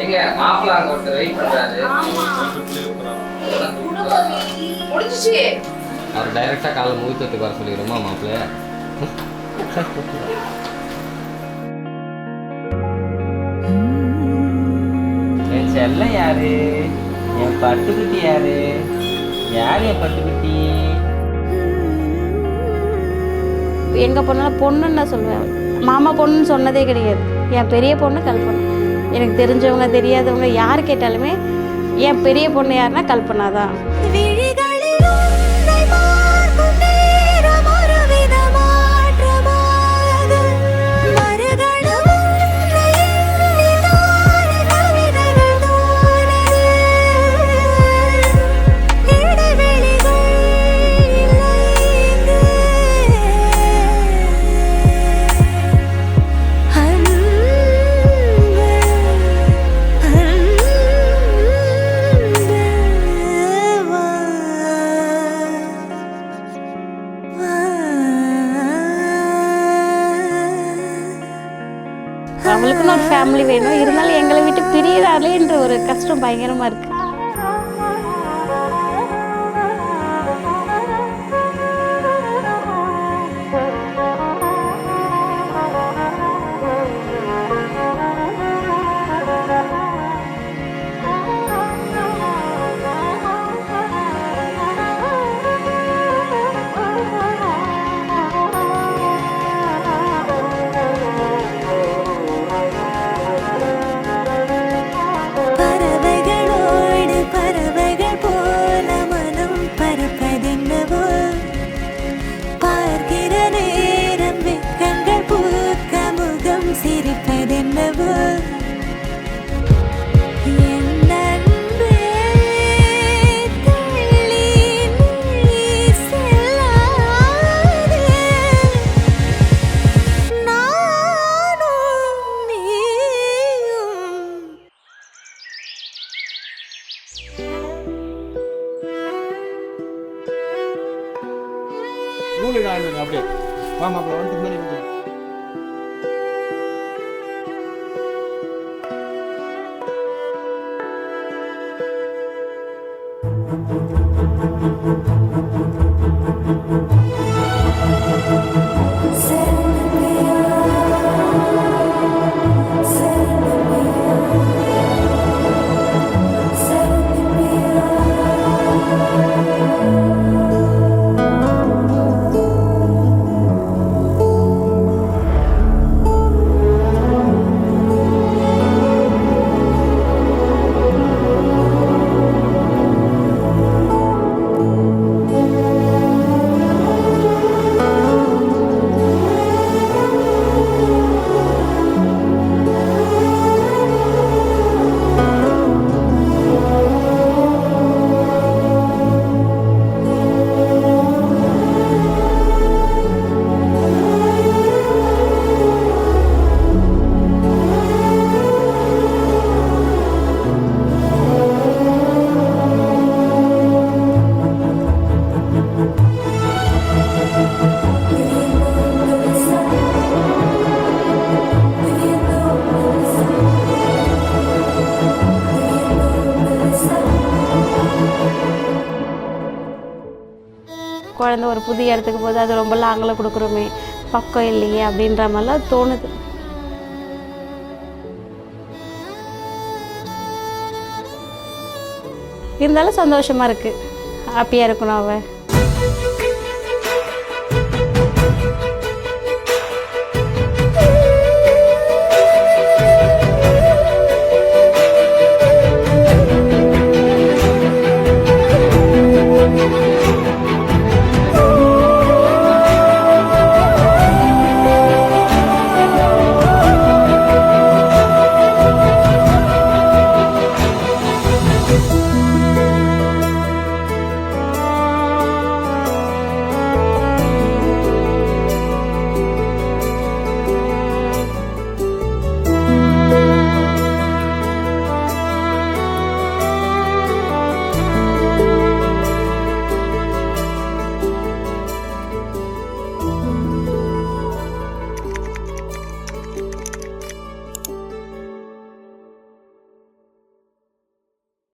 எங்க மாப்பிள்ள அங்க ஒருத்தர் வெயிட் பண்றாரு. முடிஞ்சிச்சு. அவர் டைரக்டா காலை முகூர்த்தத்துக்கு வர சொல்லிடுமா மாப்பிள்ள? என் செல்ல யாரு? என் பட்டுக்குட்டி யாரு? யார் என் பட்டுக்குட்டி? எங்கள் பொண்ணால் பொண்ணுன்னு நான் சொல்லுவேன். மாமா பொண்ணுன்னு சொன்னதே கிடையாது. என் பெரிய பொண்ணு கல்பனா. எனக்கு தெரிஞ்சவங்க தெரியாதவங்க யார் கேட்டாலுமே என் பெரிய பொண்ணு யாருன்னா கல்பனா தான். அவளுக்குன்னு ஒரு ஃபேமிலி வேணும். இருந்தாலும் எங்களை விட்டு பிரியறாளேன்ற ஒரு கஷ்டம் பயங்கரமாக இருக்குது. அப்படியே வாமா அப்போ வந்து முன்னாடி வந்து குழந்தை ஒரு புதிய இடத்துக்கு போது அது ரொம்ப லாங்கில் கொடுக்குறோமே, பக்கம் இல்லையே அப்படின்ற மாதிரிலாம் தோணுது. இருந்தாலும் சந்தோஷமாக இருக்குது. ஹாப்பியாக இருக்கணும் அவள்.